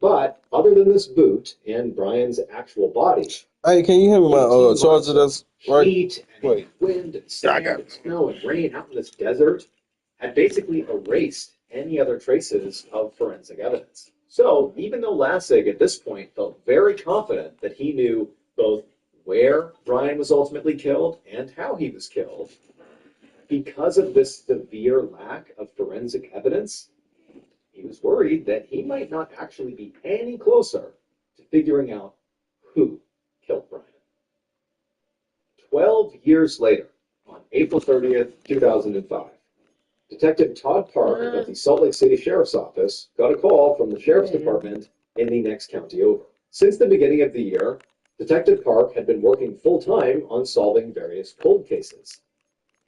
But other than this boot and Brian's actual body, Hey, can you hear me? My 18 months charger of that's right. heat and Wait. wind and Yeah, I sand got and it. snow and rain out in this desert had basically erased any other traces of forensic evidence. So even though Lassig at this point felt very confident that he knew both where Brian was ultimately killed and how he was killed, because of this severe lack of forensic evidence, he was worried that he might not actually be any closer to figuring out who killed Brian. 12 years later, on April 30th, 2005, Detective Todd Park of the Salt Lake City Sheriff's Office got a call from the Sheriff's Department in the next county over. Since the beginning of the year, Detective Park had been working full-time on solving various cold cases.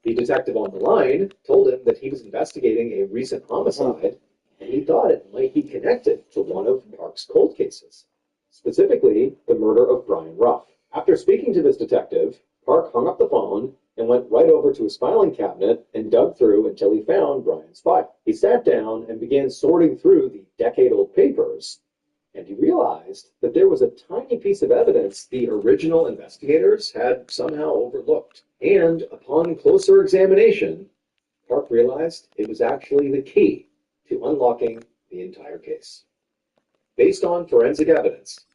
The detective on the line told him that he was investigating a recent homicide, and he thought it might be connected to one of Park's cold cases, specifically the murder of Brian Ruff. After speaking to this detective, Park hung up the phone and went right over to his filing cabinet and dug through until he found Brian's file. He sat down and began sorting through the decade-old papers, and he realized that there was a tiny piece of evidence the original investigators had somehow overlooked. And upon closer examination, Park realized it was actually the key to unlocking the entire case. Based on forensic evidence,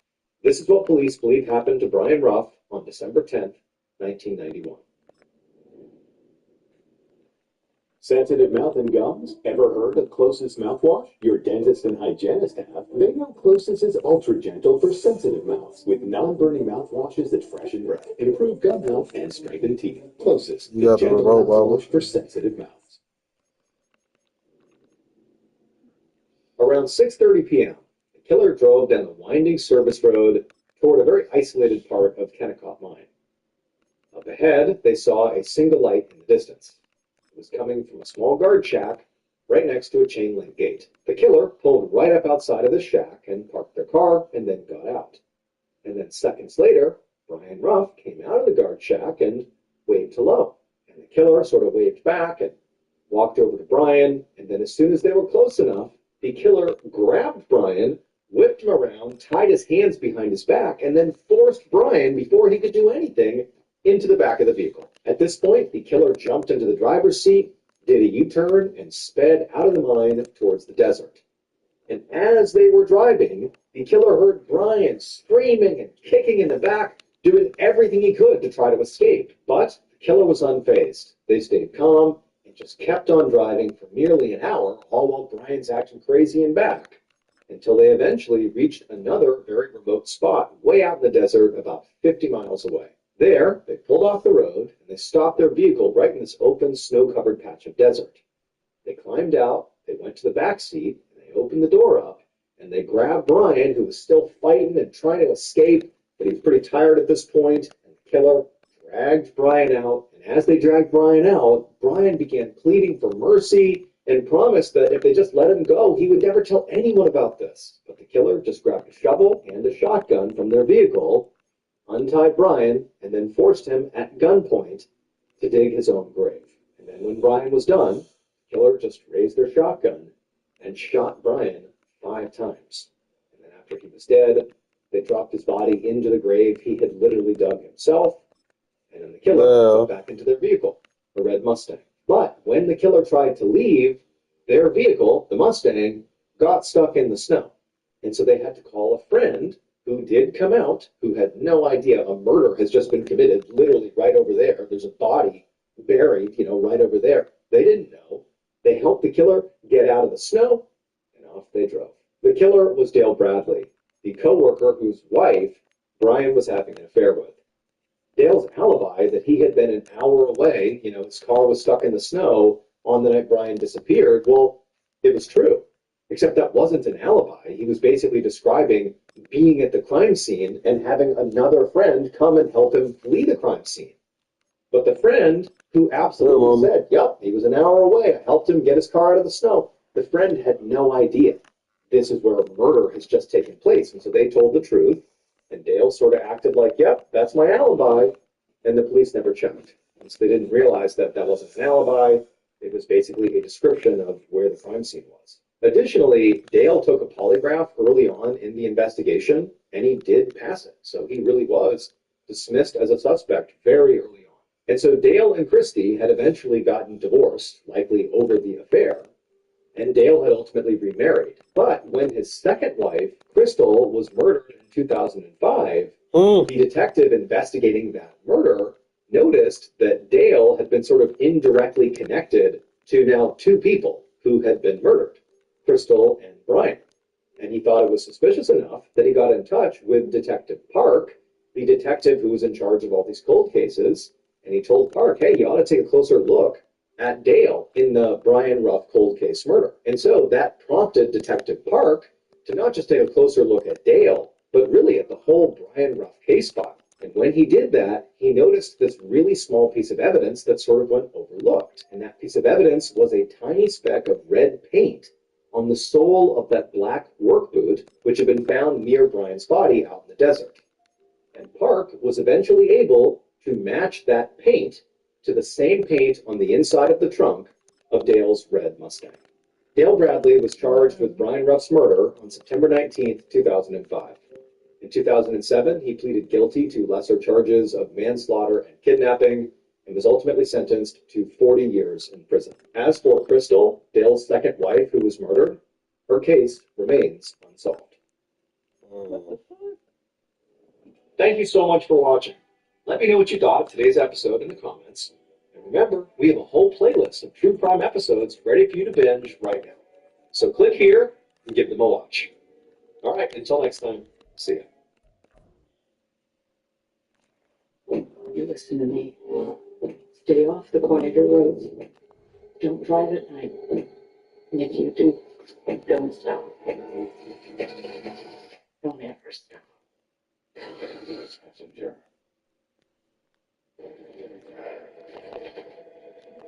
this is what police believe happened to Brian Ruff on December 10th, 1991. Sensitive mouth and gums? Ever heard of Closest mouthwash? Your dentist and hygienist have. They know Closest is ultra gentle for sensitive mouths, with non-burning mouthwashes that freshen breath, improve gum health, and strengthen teeth. Closest, You the got the gentle remote, mouthwash Bobby. for sensitive mouths. Around 6:30 p.m., the killer drove down the winding service road toward a very isolated part of Kennecott Mine. Up ahead, they saw a single light in the distance. It was coming from a small guard shack right next to a chain link gate. The killer pulled right up outside of the shack and parked their car and then got out. And then seconds later, Brian Ruff came out of the guard shack and waved hello. And the killer sort of waved back and walked over to Brian. And then as soon as they were close enough, the killer grabbed Brian, whipped him around, tied his hands behind his back, and then forced Brian, before he could do anything, into the back of the vehicle. At this point, the killer jumped into the driver's seat, did a U-turn, and sped out of the mine towards the desert. And as they were driving, the killer heard Brian screaming and kicking in the back, doing everything he could to try to escape. But the killer was unfazed. They stayed calm and just kept on driving for nearly an hour, all while Brian's acting crazy in back, until they eventually reached another very remote spot way out in the desert about 50 miles away. There, they pulled off the road and they stopped their vehicle right in this open, snow-covered patch of desert. They climbed out, they went to the back seat, and they opened the door up, and they grabbed Brian, who was still fighting and trying to escape, but he was pretty tired at this point, and the killer dragged Brian out. And as they dragged Brian out, Brian began pleading for mercy and promised that if they just let him go, he would never tell anyone about this. But the killer just grabbed a shovel and a shotgun from their vehicle, untied Brian, and then forced him at gunpoint to dig his own grave. And then when Brian was done, the killer just raised their shotgun and shot Brian 5 times. And then after he was dead, they dropped his body into the grave he had literally dug himself, and then the killer got back into their vehicle, a red Mustang. But when the killer tried to leave, their vehicle, the Mustang, got stuck in the snow. And so they had to call a friend who did come out, who had no idea a murder has just been committed, literally right over there. There's a body buried, right over there. They didn't know. They helped the killer get out of the snow, and off they drove. The killer was Dale Bradley, the co-worker whose wife Brian was having an affair with. Dale's alibi that he had been an hour away, his car was stuck in the snow on the night Brian disappeared, well, it was true. Except that wasn't an alibi. He was basically describing being at the crime scene and having another friend come and help him flee the crime scene. But the friend who absolutely said, yep, he was an hour away, I helped him get his car out of the snow, the friend had no idea this is where a murder has just taken place. And so they told the truth, and Dale sort of acted like, yep, that's my alibi, and the police never checked. And so they didn't realize that that wasn't an alibi. It was basically a description of where the crime scene was. Additionally, Dale took a polygraph early on in the investigation, and he did pass it. So he really was dismissed as a suspect very early on. And so Dale and Christy had eventually gotten divorced, likely over the affair, and Dale had ultimately remarried. But when his second wife, Crystal, was murdered in 2005, the detective investigating that murder noticed that Dale had been sort of indirectly connected to now two people who had been murdered, Crystal and Brian. And he thought it was suspicious enough that he got in touch with Detective Park, the detective who was in charge of all these cold cases, and he told Park, hey, you ought to take a closer look at Dale in the Brian Ruff cold case murder. And so that prompted Detective Park to not just take a closer look at Dale, but really at the whole Brian Ruff case file. And when he did that, he noticed this really small piece of evidence that sort of went overlooked. And that piece of evidence was a tiny speck of red paint on the sole of that black work boot, which had been found near Brian's body out in the desert. And Park was eventually able to match that paint to the same paint on the inside of the trunk of Dale's red Mustang. Dale Bradley was charged with Brian Ruff's murder on September 19th, 2005. In 2007, he pleaded guilty to lesser charges of manslaughter and kidnapping and was ultimately sentenced to 40 years in prison. As for Crystal, Dale's second wife who was murdered, her case remains unsolved. Thank you so much for watching. Let me know what you thought of today's episode in the comments. And remember, we have a whole playlist of true crime episodes ready for you to binge right now. So click here and give them a watch. All right, until next time, see ya. You listen to me. Stay off the quieter roads. Don't drive at night. And if you do, don't stop. Don't ever stop.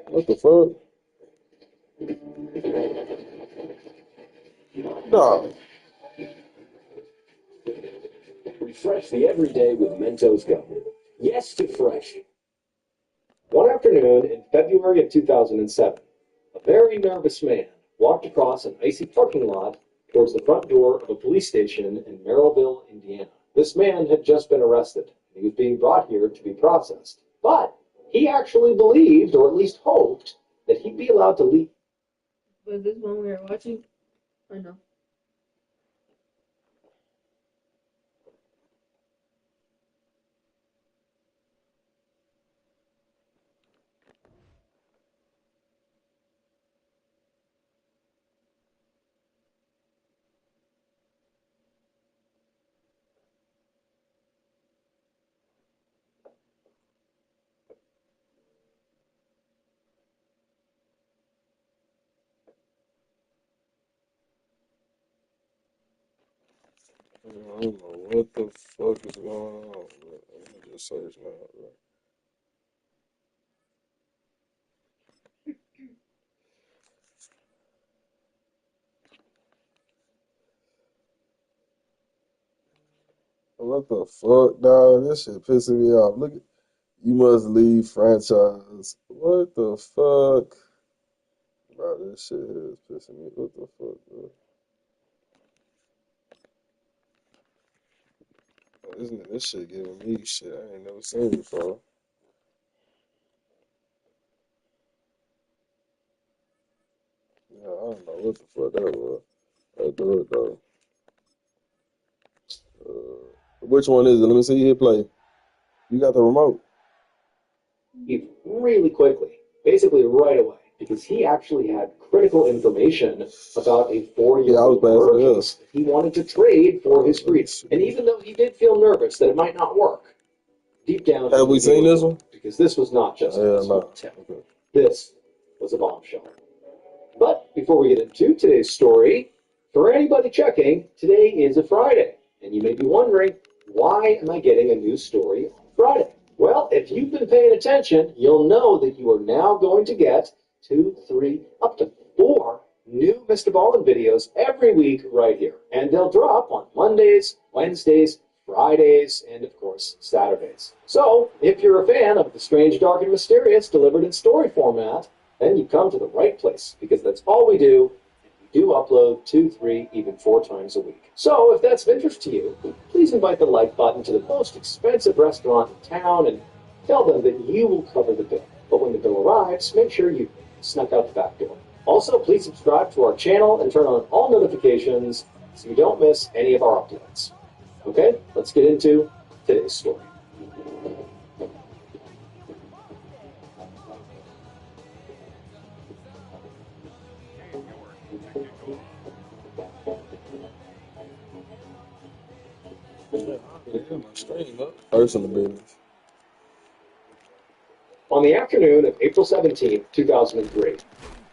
What the fuck? No. Refresh the everyday with Mentos gum. Yes to fresh. One afternoon in February of 2007, a very nervous man walked across an icy parking lot towards the front door of a police station in Merrillville, Indiana. This man had just been arrested, and he was being brought here to be processed. But he actually believed, or at least hoped, that he'd be allowed to leave. Was this one we were watching? Or no? I don't know what the fuck is going on, bro. Let me just search now, bro. What the fuck, dog? This shit pissing me off. Look, you must leave franchise. What the fuck? Bro, this shit is pissing me. What the fuck, bro? This shit giving me shit I ain't never seen before. Yeah, I don't know what the fuck that was. Let's do it though. Which one is it? Let me see you play. You got the remote. Really quickly, basically right away, because he actually had critical information about a Yeah, I was four-year-old passing murder it up. case that he wanted to trade for his freedom. And even though he did feel nervous that it might not work, deep down he Have we knew seen it this would, one? because this was not just Oh, a yeah, small no. tip. Okay. This was a bombshell. But before we get into today's story, for anybody checking, today is a Friday. And you may be wondering, why am I getting a new story on Friday? Well, if you've been paying attention, you'll know that you are now going to get 2, 3, up to 4 new Mr. Ballin videos every week right here. And they'll drop on Mondays, Wednesdays, Fridays, and of course, Saturdays. So, if you're a fan of the strange, dark, and mysterious delivered in story format, then you come to the right place, because that's all we do, and we do upload 2, 3, even 4 times a week. So if that's of interest to you, please invite the like button to the most expensive restaurant in town and tell them that you will cover the bill. But when the bill arrives, make sure you snuck out the back door. Also, please subscribe to our channel and turn on all notifications so you don't miss any of our uploads. Okay, let's get into today's story. Personal business. On the afternoon of April 17, 2003,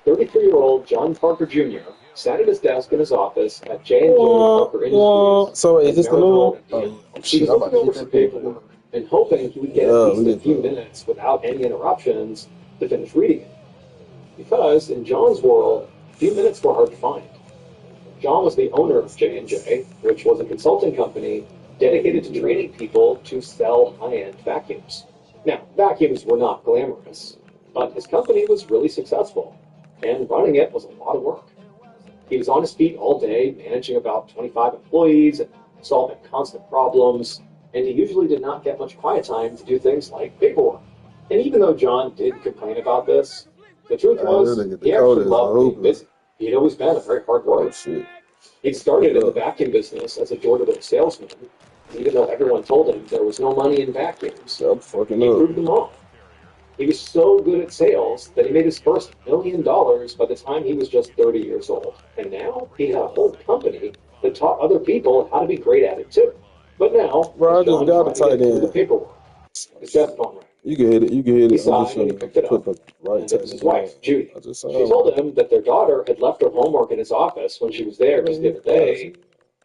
33-year-old John Parker Jr. sat at his desk in his office at J&J Parker Industries. So is this the new Maryville, one? Indiana. Oh, He shit, was I'm about looking to over get some that thing. paperwork and hoping he would get Yeah, at least we a get few that. minutes without any interruptions to finish reading it. Because in John's world, a few minutes were hard to find. John was the owner of J&J, which was a consulting company dedicated to training people to sell high-end vacuums. Now, vacuums were not glamorous, but his company was really successful, and running it was a lot of work. He was on his feet all day, managing about 25 employees and solving constant problems, and he usually did not get much quiet time to do things like paperwork. And even though John did complain about this, the truth This was nigga he actually Dakota is a loved being hooper. busy. He had always been a very hard Oh worker. shit. He'd started in the Yeah. vacuum business as a door-to-door salesman, even though everyone told him there was no money in vacuums. I'm fucking He up. proved them wrong. He was so good at sales that he made his first $1 million by the time he was just 30 years old. And now he had a whole company that taught other people how to be great at it too. But now, Bro, as I just John got a tried to tight get through the end. paperwork, his desk phone rang. You can hit it. You can hit He it. I'm just sighed and he gonna picked it put up. the right And it tight was his end on. wife, Judy. I just She told him that their daughter had left her homework in his office when she was there just the other day,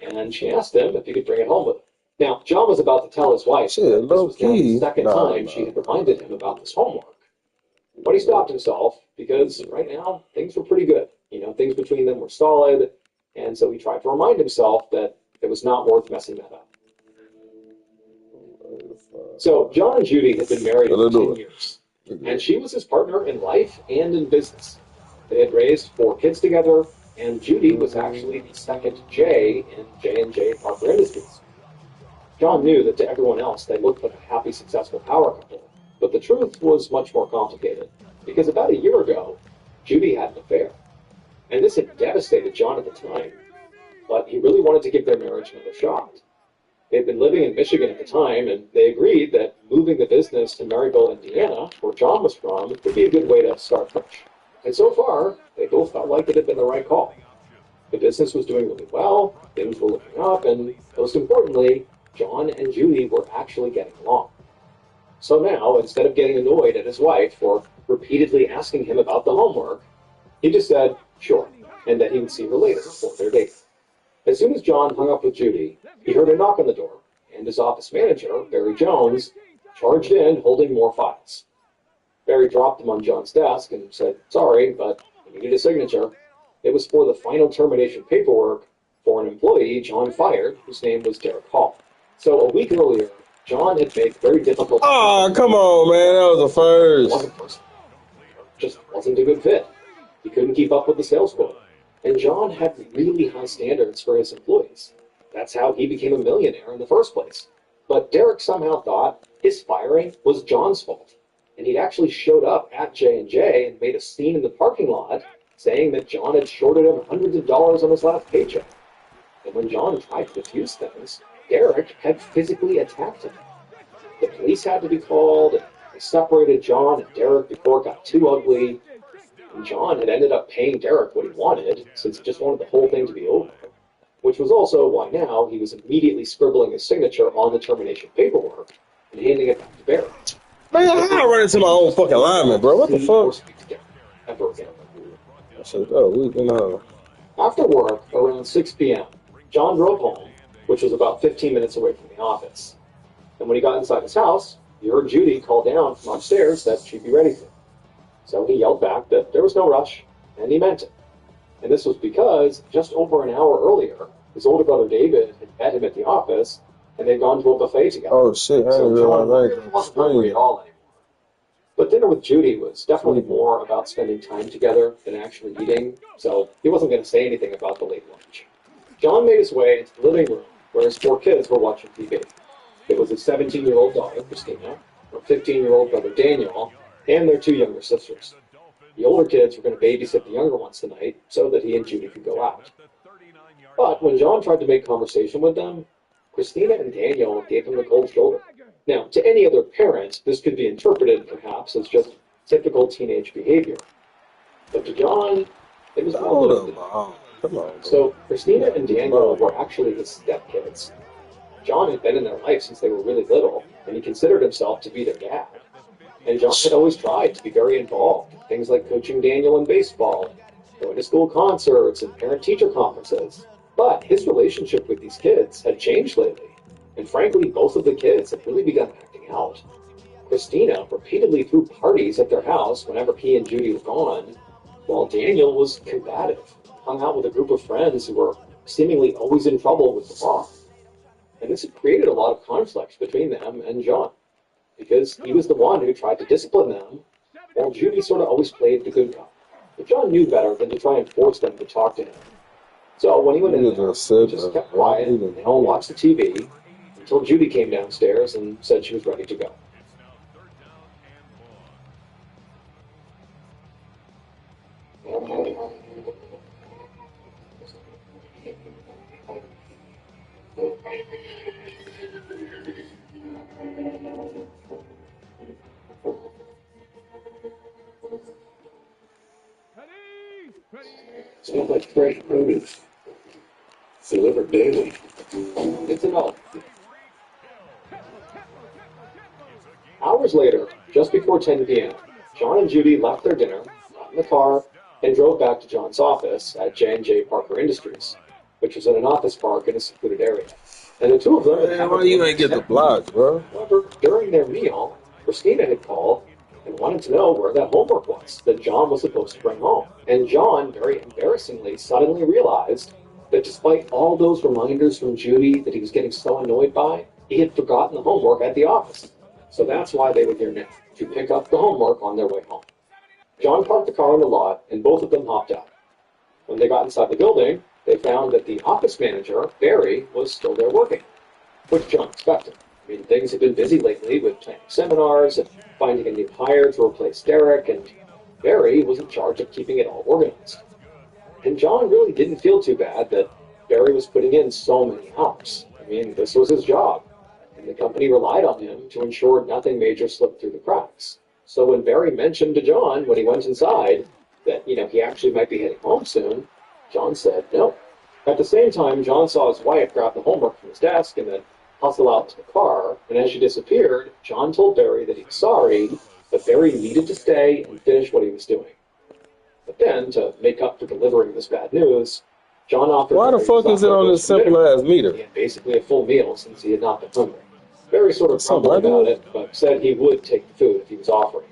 and she asked him if he could bring it home with him. Now, John was about to tell his wife Shit, that this low was now the key. second time she had reminded him about this homework. But he stopped himself because right now things were pretty good. Things between them were solid, and so he tried to remind himself that it was not worth messing that up. So John and Judy had been married for 10 years, and she was his partner in life and in business. They had raised 4 kids together, and Judy was actually the second J in J&J Parker Industries. John knew that to everyone else they looked like a happy, successful power couple, but the truth was much more complicated, because about a year ago, Judy had an affair. And this had devastated John at the time, but he really wanted to give their marriage another shot. They'd been living in Michigan at the time, and they agreed that moving the business to Maryville, Indiana, where John was from, would be a good way to start fresh. And so far, they both felt like it had been the right call. The business was doing really well, things were looking up, and most importantly, John and Judy were actually getting along. So now, instead of getting annoyed at his wife for repeatedly asking him about the homework, he just said, sure, and that he would see her later for their date. As soon as John hung up with Judy, he heard a knock on the door, and his office manager, Barry Jones, charged in holding more files. Barry dropped them on John's desk and said, sorry, but we needed a signature. It was for the final termination paperwork for an employee John fired, whose name was Derek Hall. So a week earlier, John had made very difficult. Oh, come on, man. That was the It first. wasn't personal. It just wasn't a good fit. He couldn't keep up with the sales quota. And John had really high standards for his employees. That's how he became a millionaire in the first place. But Derek somehow thought his firing was John's fault. And he'd actually showed up at J&J and made a scene in the parking lot saying that John had shorted him hundreds of dollars on his last paycheck. And when John tried to defuse things, Derek had physically attacked him. The police had to be called, and they separated John and Derek before it got too ugly. And John had ended up paying Derek what he wanted, since he just wanted the whole thing to be over. Which was also why now he was immediately scribbling his signature on the termination paperwork and handing it back to Barry. Man, I run into my own fucking lineman, bro. What the Or fuck? speak to Derek ever again. I said, oh, we've been After work, around 6 p.m., John drove home, which was about 15 minutes away from the office. And when he got inside his house, he heard Judy call down from upstairs that she'd be ready for him. So he yelled back that there was no rush, and he meant it. And this was because just over an hour earlier, his older brother David had met him at the office, and they'd gone to a buffet together. Oh shit, I So didn't John realize wasn't hungry at all anymore. But dinner with Judy was definitely more about spending time together than actually eating, so he wasn't going to say anything about the late lunch. John made his way into the living room where his four kids were watching TV. It was his 17-year-old daughter, Christina, her 15-year-old brother, Daniel, and their two younger sisters. The older kids were going to babysit the younger ones tonight so that he and Judy could go out. But when John tried to make conversation with them, Christina and Daniel gave him the cold shoulder. Now, to any other parent, this could be interpreted perhaps as just typical teenage behavior. But to John, it was more Hold than up, that. come on, bro. So Christina and Daniel Come were actually his stepkids. John had been in their life since they were really little, and he considered himself to be their dad. And John had always tried to be very involved in things like coaching Daniel in baseball, going to school concerts, and parent-teacher conferences. But his relationship with these kids had changed lately, and frankly, both of the kids had really begun acting out. Christina repeatedly threw parties at their house whenever he and Judy were gone, while Daniel was combative, hung out with a group of friends who were seemingly always in trouble with the law. And this had created a lot of conflict between them and John, because he was the one who tried to discipline them, while Judy sort of always played the good cop. But John knew better than to try and force them to talk to him. So when he went in Nigga there, just he said just that, kept bro. quiet, and they all watched the TV until Judy came downstairs and said she was ready to go. Smells like fresh produce. Delivered daily. It's an oath. Hours later, just before 10 p.m., John and Judy left their dinner, got in the car, and drove back to John's office at J&J Parker Industries, which was in an office park in a secluded area. And the two of them had Man, why you ain't get the blocks, bro? However, during their meal, Christina had called and wanted to know where that homework was that John was supposed to bring home. And John, very embarrassingly, suddenly realized that despite all those reminders from Judy that he was getting so annoyed by, he had forgotten the homework at the office. So that's why they were here now, to pick up the homework on their way home. John parked the car in the lot, and both of them hopped out. When they got inside the building, they found that the office manager, Barry, was still there working, which John expected. I mean, things had been busy lately with planning seminars and finding a new hire to replace Derek, and Barry was in charge of keeping it all organized. And John really didn't feel too bad that Barry was putting in so many hours. I mean, this was his job, and the company relied on him to ensure nothing major slipped through the cracks. So when Barry mentioned to John when he went inside that, he actually might be heading home soon, John said no. At the same time, John saw his wife grab the homework from his desk and then hustle out to the car, and as she disappeared, John told Barry that he was sorry, but Barry needed to stay and finish what he was doing. But then, to make up for delivering this bad news, John offered Why the Barry fuck his is it offer on of this roast simple dinner. ass meter? He had basically a full meal since he had not been hungry. Barry sort of Something grumbled I about do? it, but said he would take the food if he was offering.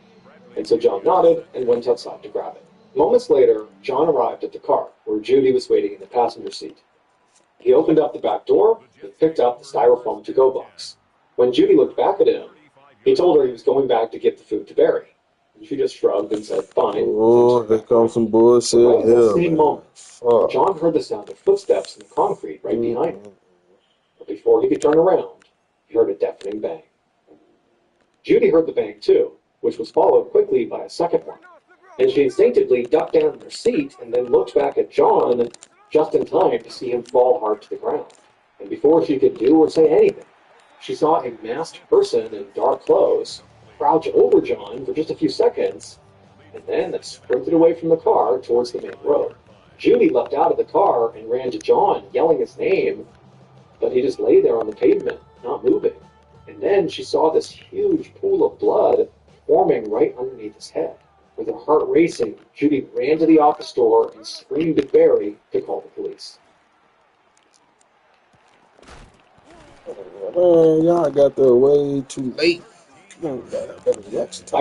And so John nodded and went outside to grab it. Moments later, John arrived at the car, where Judy was waiting in the passenger seat. He opened up the back door and picked up the styrofoam to-go box. When Judy looked back at him, he told her he was going back to give the food to Barry. And she just shrugged and said, fine. Oh, here comes some bullshit. Right at that Yeah, same man. moment, Fuck. John heard the sound of footsteps in the concrete right behind him. Mm-hmm. But before he could turn around, he heard a deafening bang. Judy heard the bang too, which was followed quickly by a second one. And she instinctively ducked down in her seat and then looked back at John just in time to see him fall hard to the ground. And before she could do or say anything, she saw a masked person in dark clothes crouch over John for just a few seconds, and then sprinted away from the car towards the main road. Judy leapt out of the car and ran to John, yelling his name, but he just lay there on the pavement, not moving. And then she saw this huge pool of blood forming right underneath his head. With her heart racing, Judy ran to the office door and screamed at Barry to call the police. Man, y'all got there way too late. By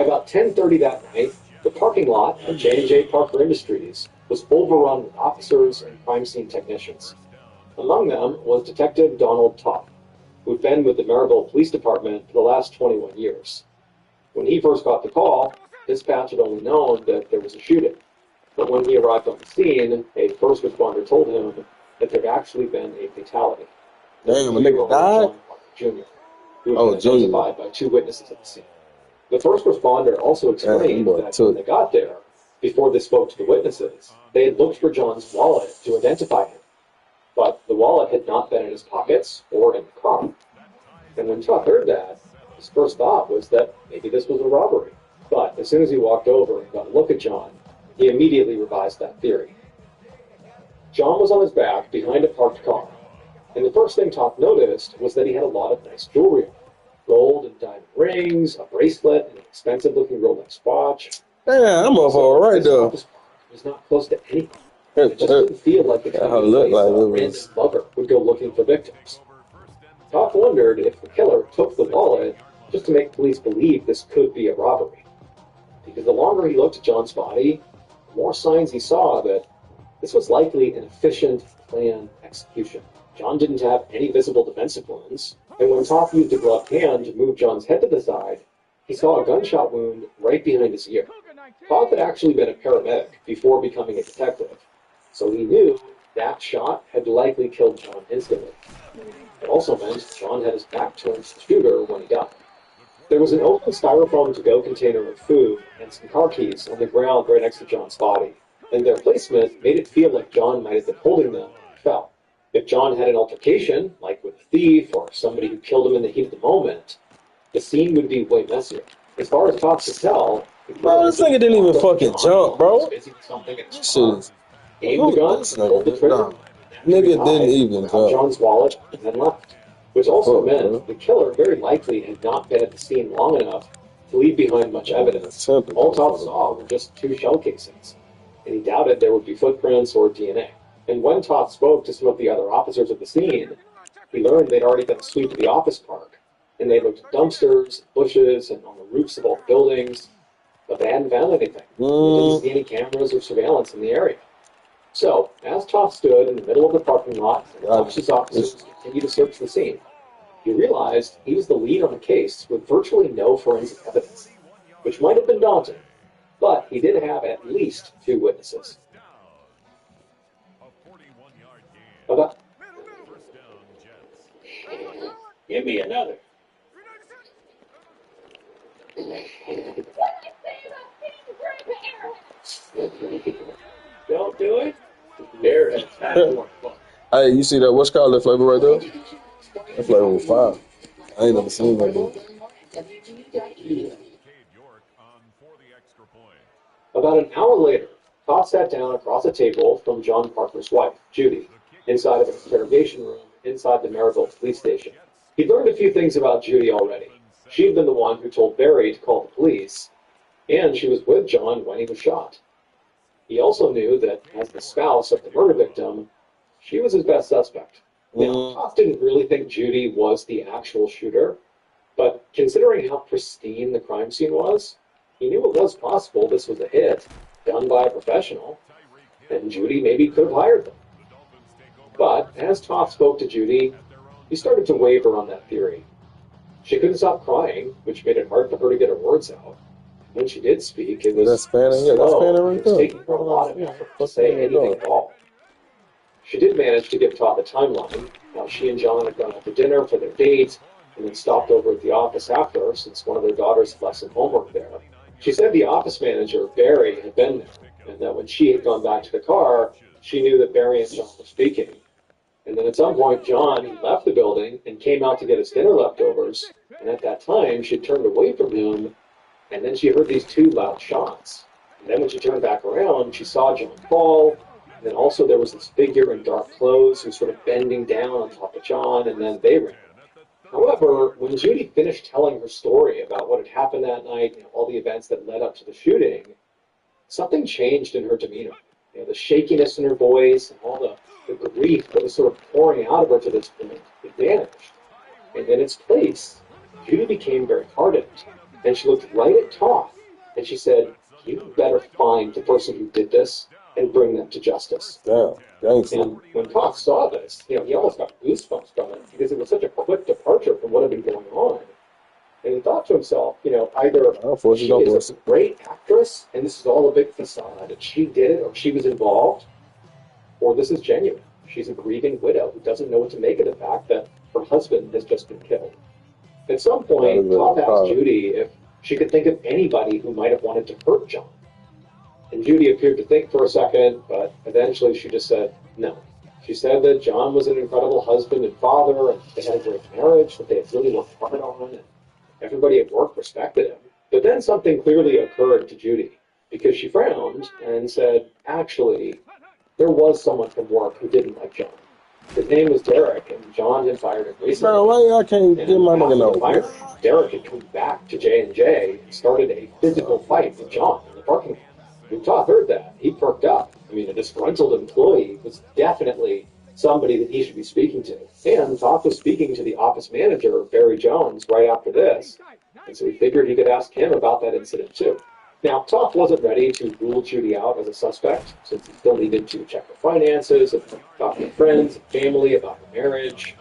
about 10:30 that night, the parking lot at J&J Parker Industries was overrun with officers and crime scene technicians. Among them was Detective Donald Topp, who'd been with the Maryville Police Department for the last 21 years. When he first got the call, dispatch had only known that there was a shooting. But when he arrived on the scene, a first responder told him that there'd actually been a fatality. Damn, a nigga 3-year-old died? John Parker Jr., who had Oh, been Junior. identified by 2 witnesses at the scene. The first responder also explained boy that took- when they got there, before they spoke to the witnesses, they had looked for John's wallet to identify him. But the wallet had not been in his pockets or in the car. And when Tuck heard that, his first thought was that maybe this was a robbery. But as soon as he walked over and got a look at John, he immediately revised that theory. John was on his back behind a parked car, and the first thing Tuck noticed was that he had a lot of nice jewelry on. Gold and diamond rings, a bracelet, an expensive-looking Rolex watch. Damn, I'm up all right This though. office park was not close to anything. It just didn't feel like the kind How it of looked place like a it random was. mugger would go looking for victims. Todd wondered if the killer took the wallet just to make police believe this could be a robbery. Because the longer he looked at John's body, the more signs he saw that this was likely an efficient, planned execution. John didn't have any visible defensive wounds, and when Todd used a gloved hand to move John's head to the side, he saw a gunshot wound right behind his ear. Todd had actually been a paramedic before becoming a detective, so he knew that shot had likely killed John instantly. It also meant John had his back turned to the shooter when he died. There was an open styrofoam to-go container with food and some car keys on the ground right next to John's body, and their placement made it feel like John might have been holding them when he fell. If John had an altercation, like with a thief or somebody who killed him in the heat of the moment, the scene would be way messier. As far as Todd could tell, Bro, this nigga didn't even fucking jump, bro. busy with something in his This shit car, is. aimed the Who gun, this pulled the nigga? trigger, Nah. Nigga didn't even grabbed jump. John's wallet, and then left. Which also Fuck, meant bro. the killer very likely had not been at the scene long enough to leave behind much evidence. All Todd saw were just 2 shell casings, and he doubted there would be footprints or DNA. And when Todd spoke to some of the other officers at the scene, he learned they'd already done a sweep of the office park, and they looked at dumpsters, bushes, and on the roofs of all the buildings, but they hadn't found anything. They didn't see any cameras or surveillance in the area. So, as Todd stood in the middle of the parking lot, and watched his officers continue to search the scene, he realized he was the lead on a case with virtually no forensic evidence, which might have been daunting, but he did have at least 2 witnesses. About, give me another. Don't do it. There it is. Hey, you see that? What's called that flavor right there? That flavor was fire. I ain't never seen that dude. About an hour later, Todd sat down across a table from John Parker's wife, Judy, inside of an interrogation room inside the Maryville police station. He'd learned a few things about Judy already. She'd been the one who told Barry to call the police, and she was with John when he was shot. He also knew that, as the spouse of the murder victim, she was his best suspect. Now, Todd didn't really think Judy was the actual shooter, but considering how pristine the crime scene was, he knew it was possible this was a hit, done by a professional, and Judy maybe could have hired them. But as Todd spoke to Judy, he started to waver on that theory. She couldn't stop crying, which made it hard for her to get her words out. When she did speak, it was That's Spanner? Yeah, that's slow. Spanner It right was there. taking her a lot of effort to say anything at all. She did manage to give Todd the timeline, how she and John had gone out to dinner for their date, and then stopped over at the office after, since one of their daughters had left some homework there. She said the office manager, Barry, had been there, and that when she had gone back to the car, she knew that Barry and John were speaking. And then at some point, John he left the building and came out to get his dinner leftovers, and at that time, she turned away from him, and then she heard these 2 loud shots. And then when she turned back around, she saw John fall, and then also there was this figure in dark clothes who was sort of bending down on top of John, and then they ran. However, when Judy finished telling her story about what had happened that night and all the events that led up to the shooting, something changed in her demeanor. The shakiness in her voice and all the grief that was sort of pouring out of her to this point, it vanished. And in its place, Judy became very hardened, and she looked right at Todd, and she said, "You better find the person who did this and bring them to justice." Damn, gangster. And when Todd saw this, he almost got goosebumps from it because it was such a quick departure from what had been going on. And he thought to himself, either Don't force it. she Don't is force a it. great actress and this is all a big facade, and she did it or she was involved, or this is genuine. She's a grieving widow who doesn't know what to make of the fact that her husband has just been killed. At some That is point, Top asked hard. Judy if she could think of anybody who might have wanted to hurt John. And Judy appeared to think for a second, but eventually she just said no. She said that John was an incredible husband and father, and they had a great marriage that they had really worked hard on, and everybody at work respected him. But then something clearly occurred to Judy because she frowned and said, actually, there was someone from work who didn't like John. His name was Derek, and John had fired him Bro, recently. why I can't get And my after nigga the no? firing, Derek had come back to J&J and started a physical fight with John in the parking lot. When Todd heard that, he perked up. I mean, a disgruntled employee was definitely somebody that he should be speaking to. And Todd was speaking to the office manager, Barry Jones, right after this. And so he figured he could ask him about that incident too. Now, Todd wasn't ready to rule Judy out as a suspect, since he still needed to check her finances and talk to friends and family about her marriage.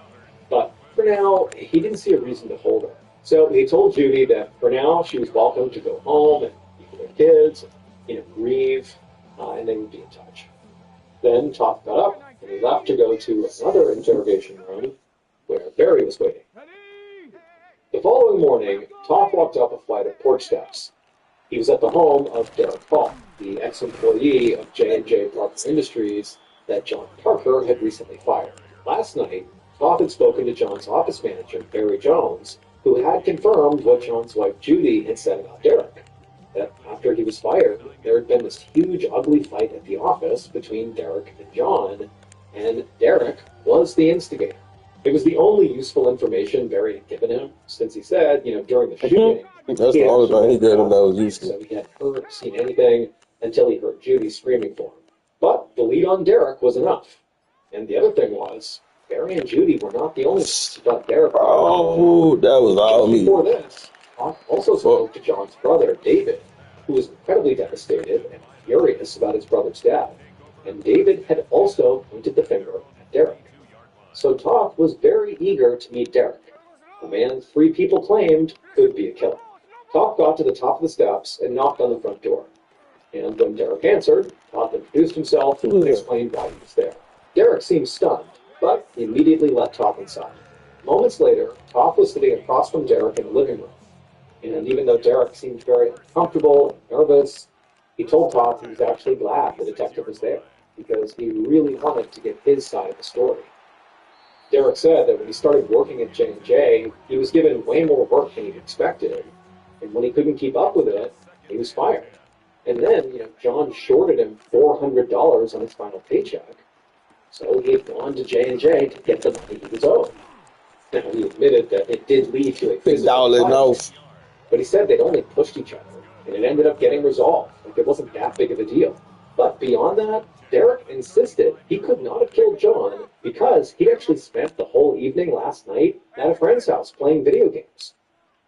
But for now, he didn't see a reason to hold her. So he told Judy that for now she was welcome to go home and be with their kids, grieve, and they would be in touch. Then Toth got up and he left to go to another interrogation room where Barry was waiting. The following morning, Toth walked up a flight of porch steps. He was at the home of Derek Paul, the ex-employee of J&J Parker Industries that John Parker had recently fired. Last night, Toth had spoken to John's office manager, Barry Jones, who had confirmed what John's wife Judy had said about Derek. That after he was fired, there had been this huge, ugly fight at the office between Derek and John, and Derek was the instigator. It was the only useful information Barry had given him, since he said, during the shooting, That's he the had only actually thing he been gave him that was outside, useful. so he hadn't heard, seen anything until he heard Judy screaming for him. But the lead on Derek was enough. And the other thing was, Barry and Judy were not the only ones who thought Derek was Oh, that was all just me. before this, Hawk also spoke to John's brother, David, who was incredibly devastated and furious about his brother's death. And David had also pointed the finger at Derek. So Toth was very eager to meet Derek, a man 3 people claimed could be a killer. Toth got to the top of the steps and knocked on the front door. And when Derek answered, Toth introduced himself and explained why he was there. Derek seemed stunned, but he immediately let Toth inside. Moments later, Toth was sitting across from Derek in the living room. And even though Derek seemed very uncomfortable and nervous, he told Toth he was actually glad the detective was there, because he really wanted to get his side of the story. Derek said that when he started working at J&J, he was given way more work than he'd expected, and when he couldn't keep up with it, he was fired. And then, John shorted him $400 on his final paycheck, so he had gone to J&J to get the money he was owed. Now, he admitted that it did lead to a Big physical dollar fight, off. but he said they'd only pushed each other, and it ended up getting resolved. Like, it wasn't that big of a deal. But beyond that, Derek insisted he could not have killed John because he'd actually spent the whole evening last night at a friend's house playing video games.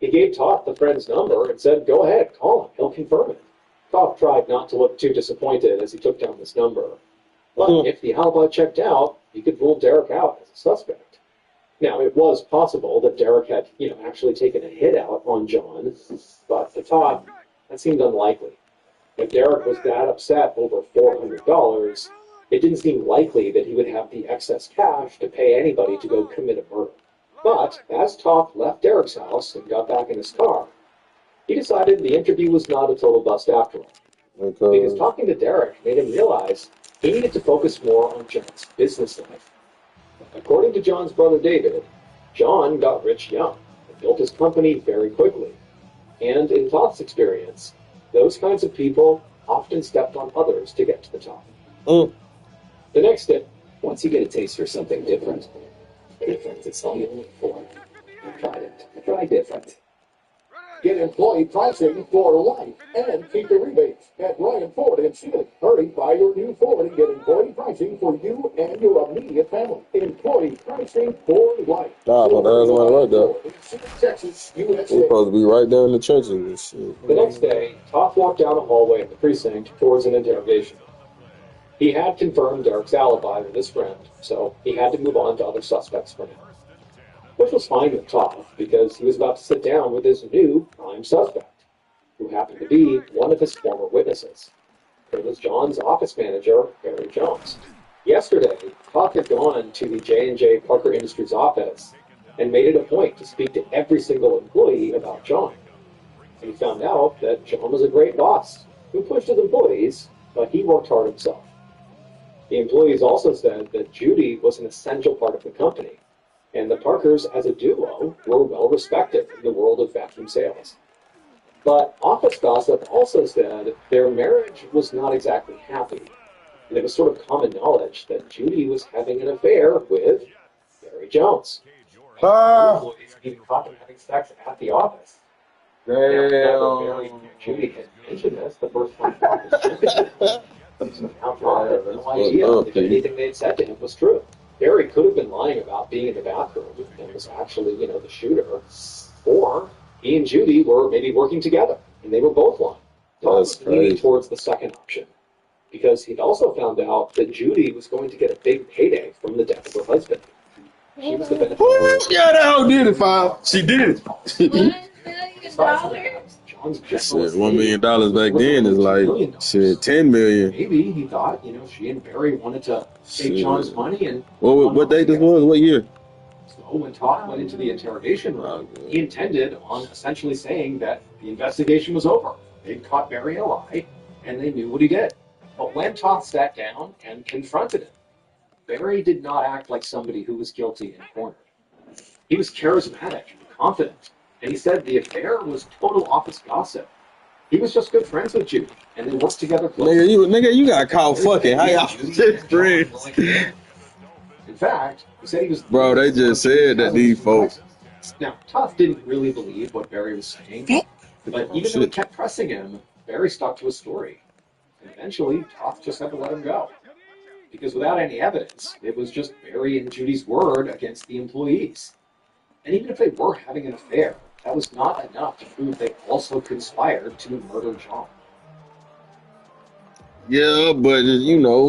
He gave Toth the friend's number and said, go ahead, call him, he'll confirm it. Toth tried not to look too disappointed as he took down this number. But if the alibi checked out, he could rule Derek out as a suspect. Now, it was possible that Derek had, actually taken a hit out on John, but to Todd, that seemed unlikely. If Derek was that upset over $400, it didn't seem likely that he would have the excess cash to pay anybody to go commit a murder. But as Toth left Derek's house and got back in his car, he decided the interview was not a total bust after all. Because talking to Derek made him realize he needed to focus more on John's business life. According to John's brother David, John got rich young and built his company very quickly. And in Toth's experience, those kinds of people often stepped on others to get to the top. The next day, Once you get a taste for something different, is all you look for. I tried it. Try different. Get employee pricing for life and keep the rebates at Ryan Ford in Sealy. Hurry, buy your new Ford and get employee pricing for you and your immediate family. Employee pricing for life. Nah, but that's one right there. Texas, We're USA. supposed to be right there in the trenches and shit. the next day, Toth walked down a hallway at the precinct towards an interrogation. He had confirmed Derek's alibi with his friend, so he had to move on to other suspects for now. which was fine with Todd because he was about to sit down with his new prime suspect, who happened to be one of his former witnesses. It was John's office manager, Barry Jones. Yesterday, Todd had gone to the J&J Parker Industries office and made it a point to speak to every single employee about John. And he found out that John was a great boss who pushed his employees, but he worked hard himself. The employees also said that Judy was an essential part of the company, and the Parkers as a duo were well respected in the world of vacuum sales. But office gossip also said their marriage was not exactly happy, and it was sort of common knowledge that Judy was having an affair with Barry Jones. Ah, Employees even caught them having sex at the office. Now, never Barry damn. nor Judy had mentioned this the first time Todd was spoken to. So now Todd had That's no fucked idea up, if P. anything they'd said to him was true. Barry could have been lying about being in the bathroom and was actually, the shooter. Or he and Judy were maybe working together, and they were both lying. Todd That's was leaning crazy. towards the second option, because he'd also found out that Judy was going to get a big payday from the death of her husband. She was the Woo, beneficiary. yeah, that hoe did it, fine. She did it. $1 million? John's Shit, general $1 million estate was back worth then is around $2 like million. shit, 10 million. Maybe he thought, she and Barry wanted to take John's Shit. money and What date this was? What year? So when Todd went into the interrogation Oh, room, good. he intended on essentially saying that the investigation was over. They'd caught Barry in a lie, and they knew what he did. But when Todd sat down and confronted him, Barry did not act like somebody who was guilty and cornered. He was charismatic and confident, and he said the affair was total office gossip. He was just good friends with Judy, and they worked together closely. Nigga, you got caught fucking. How He and y'all Judy shit and John were friends? like family. In fact, he said he was Bro, they just said that these folks. Now, Toth didn't really believe what Barry was saying, but Oh even though he shit. kept pressing him, Barry stuck to his story. And eventually, Toth just had to let him go. Because without any evidence, it was just Barry and Judy's word against the employees. And even if they were having an affair, that was not enough to prove they also conspired to murder John. Yeah, but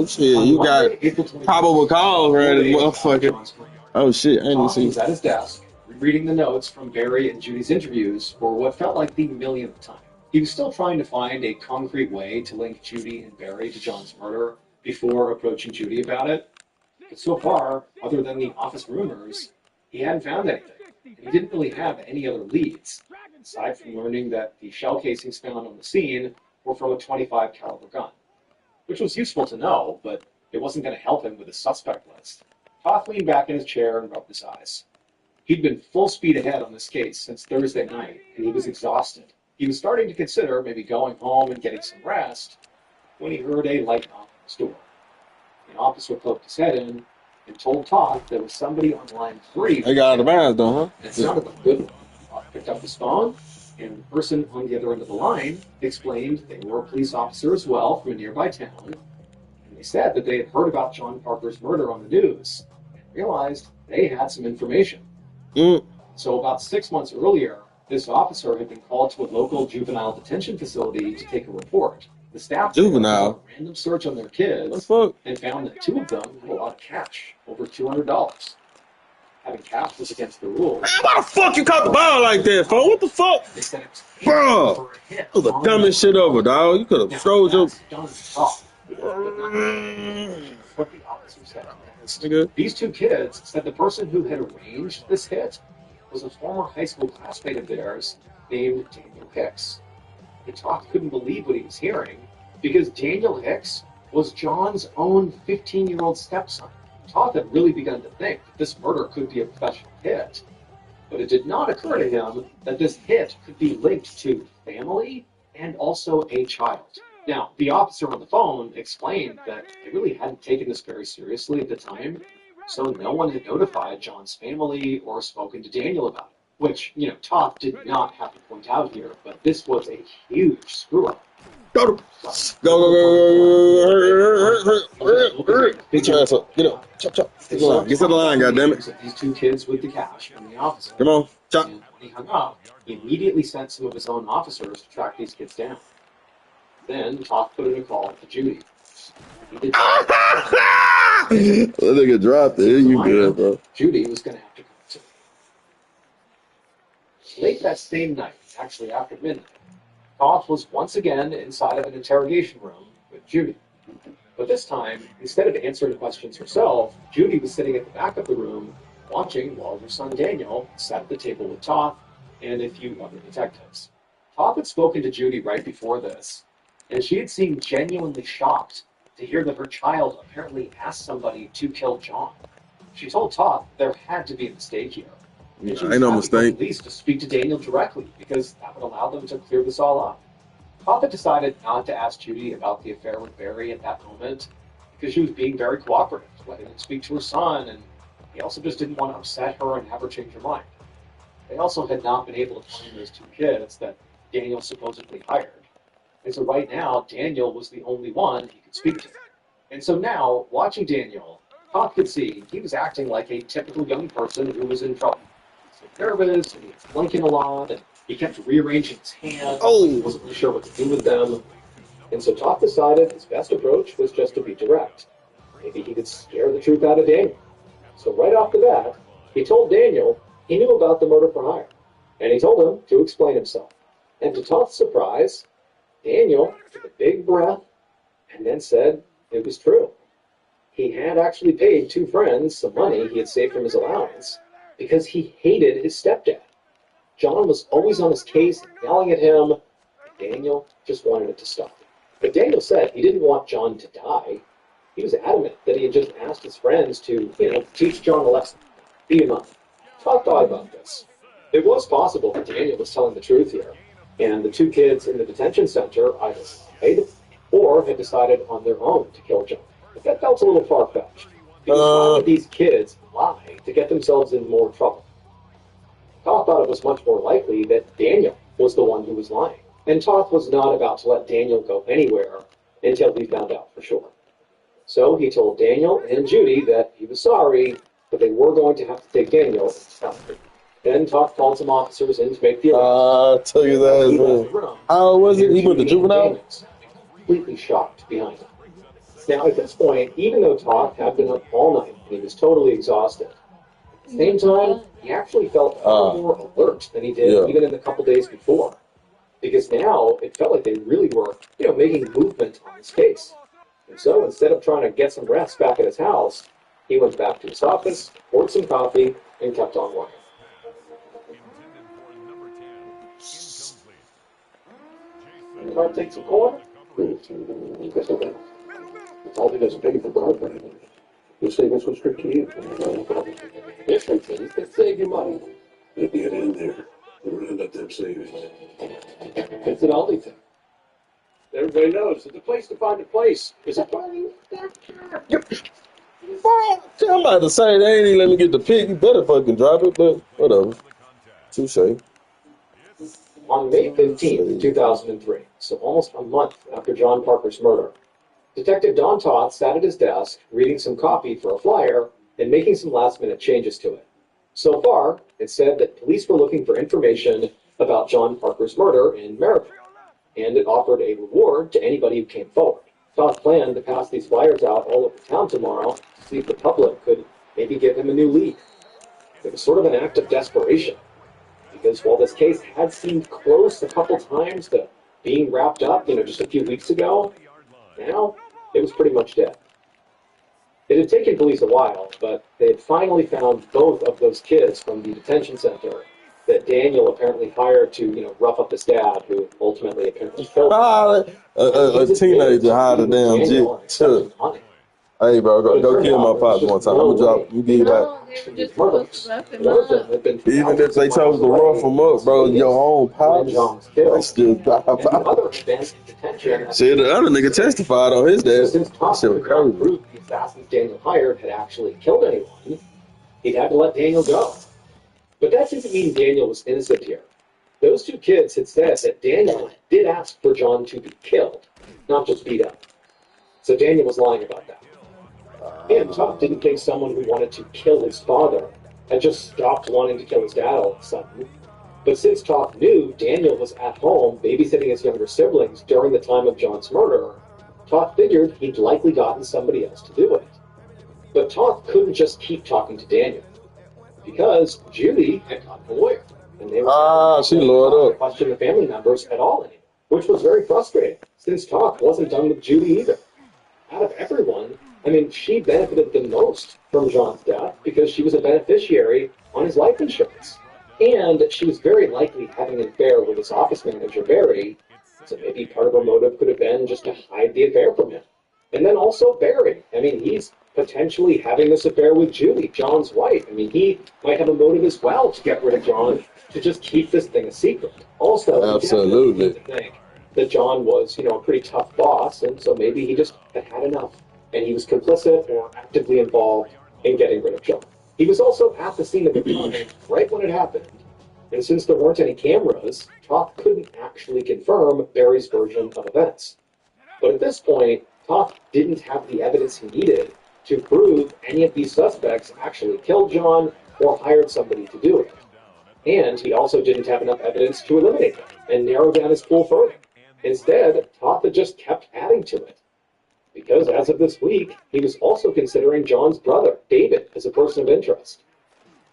shit, On you got Monday, April 24th, probable cause, right? This motherfucker. John's murder. Oh shit, I didn't Toth see. was at his desk, rereading the notes from Barry and Judy's interviews for what felt like the millionth time. He was still trying to find a concrete way to link Judy and Barry to John's murder before approaching Judy about it. But so far, other than the office rumors, he hadn't found anything. And he didn't really have any other leads, aside from learning that the shell casings found on the scene were from a 25 caliber gun, which was useful to know, but it wasn't going to help him with his suspect list. Toth leaned back in his chair and rubbed his eyes. He'd been full speed ahead on this case since Thursday night, and he was exhausted. He was starting to consider maybe going home and getting some rest when he heard a light knock on his door. An officer poked his head in and told Toth there was somebody on line 3. They got out of bounds though, huh? It sounded like a good one. Toth picked up his phone, and the person on the other end of the line explained they were a police officer as well from a nearby town, and they said that they had heard about John Parker's murder on the news and realized they had some information. Mm. So about 6 months earlier, this officer had been called to a local juvenile detention facility to take a report. The staff did Juvenile? a random search on their What the kids fuck? and found that 2 of them had a lot of cash, over $200. Having cash was against the rules. Man, why the fuck you caught the ball like that, folks? What the fuck? They said it was Bro, for a hit. that was the dumbest shit ever, dog. You could have Now, froze your. that's John's fault, but not what the officer said. Nigga. These 2 kids said the person who had arranged this hit was a former high school classmate of theirs named Daniel Hicks. And Toth couldn't believe what he was hearing because Daniel Hicks was John's own 15-year-old stepson. Toth had really begun to think that this murder could be a professional hit, but it did not occur to him that this hit could be linked to family and also a child. Now, the officer on the phone explained that they really hadn't taken this very seriously at the time, so no one had notified John's family or spoken to Daniel about it. Which, Toth did not have to point out here, but this was a huge screw up. Go, hurry. Get your ass up. Get up. Chop, chop. Get to the line. Get to the line, goddammit. These 2 kids with the cash from the officer. Come on. Chop. And when he hung up, he immediately sent some of his own officers to track these kids down. Then Toth put in a call to Judy. He did That nigga dropped it. You good, bro. Judy was going to have to come too. Late that same night, actually after midnight, Toth was once again inside of an interrogation room with Judy. But this time, instead of answering questions herself, Judy was sitting at the back of the room watching while her son Daniel sat at the table with Toth and a few other detectives. Toth had spoken to Judy right before this, and she had seemed genuinely shocked to hear that her child apparently asked somebody to kill John. She told Toth there had to be a mistake here, and she was Ain't no happy for mistake. police to speak to Daniel directly because that would allow them to clear this all up. Papa decided not to ask Judy about the affair with Barry at that moment because she was being very cooperative, letting him speak to her son, and he also just didn't want to upset her and have her change her mind. They also had not been able to find those two kids that Daniel supposedly hired. And so right now, Daniel was the only one he could speak to. And so now, watching Daniel, Pop could see he was acting like a typical young person who was in trouble. He was nervous, and he was blinking a lot, and he kept rearranging his hands. He Oh, wasn't really sure what to do with them. And so Top decided his best approach was just to be direct. Maybe he could scare the truth out of Daniel. So right off the bat, he told Daniel he knew about the murder for hire, and he told him to explain himself. And to Toth's surprise, Daniel took a big breath and then said it was true. He had actually paid two friends some money he had saved from his allowance because he hated his stepdad. John was always on his case and yelling at him, and Daniel just wanted it to stop. But Daniel said he didn't want John to die. He was adamant that he had just asked his friends to, teach John a lesson, beat him up. Todd thought about this. It was possible that Daniel was telling the truth here, and the two kids in the detention center either lied or had decided on their own to kill John. But that felt a little far-fetched. Because why would these kids lie to get themselves in more trouble? Toth thought it was much more likely that Daniel was the one who was lying, and Toth was not about to let Daniel go anywhere until he found out for sure. So he told Daniel and Judy that he was sorry, but they were going to have to take Daniel into custody. Then Toth called some officers in to make the arrest. tell you that, He left man. the room, How was it? and He went to Judy and juvenile? Daniel sat completely shocked behind him. Now, at this point, even though Toth had been up all night and he was totally exhausted, at the same time, he actually felt far more alert than he did even in the couple days before. Because now it felt like they really were, making movement on this case. And so instead of trying to get some rest back at his house, he went back to his office, poured some coffee, and kept on working. Try to take some corn? All he doesn't pay for carpet. Your savings was strict to you. Difference is they save you money. If you get in there, we'll end up them savings. It's an Aldi thing. Everybody knows that the place to find a place is a I'm about to say they ain't even let me get the pick. You better fucking drop it, but whatever. Touche. On May 15th, 2003, so almost a month after John Parker's murder, Detective Don Toth sat at his desk reading some copy for a flyer and making some last-minute changes to it. So far, it said that police were looking for information about John Parker's murder in Maryville, and it offered a reward to anybody who came forward. Toth planned to pass these flyers out all over town tomorrow to see if the public could maybe give him a new lead. It was sort of an act of desperation, because while this case had seemed close a couple times to being wrapped up, just a few weeks ago, now it was pretty much dead. It had taken police a while, but they had finally found both of those kids from the detention center that Daniel apparently hired to, rough up his dad, who ultimately apparently killed him. A teenager hired a damn jit too. Hey, bro, go kill my pops one time. I'm gonna drop. You give back. No, they were just supposed to wrap him up. Even if they chose to rough them up, bro, your own pops, that's still Other events in detention. See, the other nigga testified on his dad. Since Toth Shit could was not crazy. prove the assassins Daniel hired had actually killed anyone, he'd had to let Daniel go. But that didn't mean Daniel was innocent here. Those two kids had said that Daniel did ask for John to be killed, not just beat up. So Daniel was lying about that. And Toth didn't think someone who wanted to kill his father had just stopped wanting to kill his dad all of a sudden. But since Toth knew Daniel was at home babysitting his younger siblings during the time of John's murder, Toth figured he'd likely gotten somebody else to do it. But Toth couldn't just keep talking to Daniel. because Judy had gotten a lawyer, and they were She not lured to up. question the family members at all anymore, which was very frustrating since Todd wasn't done with Judy either. Out of everyone, I mean, she benefited the most from John's death because she was a beneficiary on his life insurance. And she was very likely having an affair with his office manager, Barry, so maybe part of her motive could have been just to hide the affair from him. And then also Barry. I mean, he's potentially having this affair with Judy, John's wife. I mean, he might have a motive as well to get rid of John, to just keep this thing a secret. Also, he definitely Absolutely. seemed to think that John was, a pretty tough boss, and so maybe he just had enough, and he was complicit or actively involved in getting rid of John. He was also at the scene of the crime right when it happened, and since there weren't any cameras, Toth couldn't actually confirm Barry's version of events. But at this point, Toth didn't have the evidence he needed to prove any of these suspects actually killed John or hired somebody to do it. And he also didn't have enough evidence to eliminate them and narrow down his pool further. Instead, Toth had just kept adding to it. Because as of this week, he was also considering John's brother, David, as a person of interest.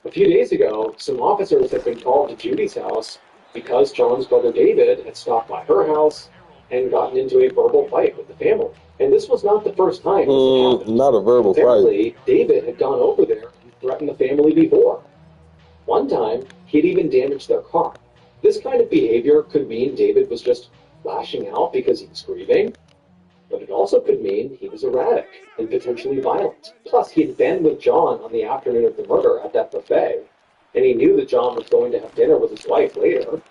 A few days ago, some officers had been called to Judy's house because John's brother David had stopped by her house and gotten into a verbal fight with the family. And this was not the first time this had happened. Not a verbal fight. Apparently, David had gone over there and threatened the family before. One time, he'd even damaged their car. This kind of behavior could mean David was just lashing out because he was grieving, but it also could mean he was erratic and potentially violent. Plus, he'd been with John on the afternoon of the murder at that buffet, and he knew that John was going to have dinner with his wife later,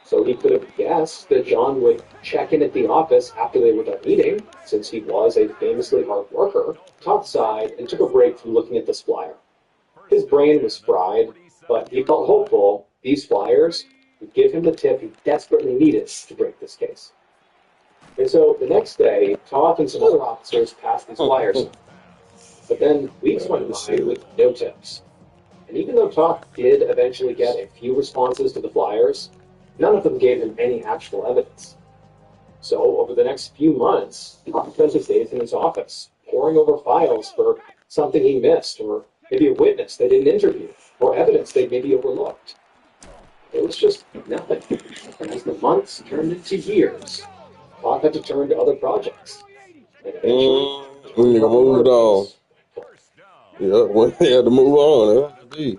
so he could have guessed that John would check in at the office after they were done eating, since he was a famously hard worker, Todd sighed and took a break from looking at this flyer. His brain was fried, but he felt hopeful these flyers would give him the tip he desperately needed to break this case. And so the next day, Toth and some other officers passed these flyers. But then weeks went by with no tips. And even though Toth did eventually get a few responses to the flyers, none of them gave him any actual evidence. So over the next few months, Toth spent his days in his office, poring over files for something he missed, or maybe a witness they didn't interview, or evidence they maybe overlooked. It was just nothing. And as the months turned into years, Toth had to turn to other projects. And eventually, Nigga moved on. Yeah, when they had to move on. It had to be.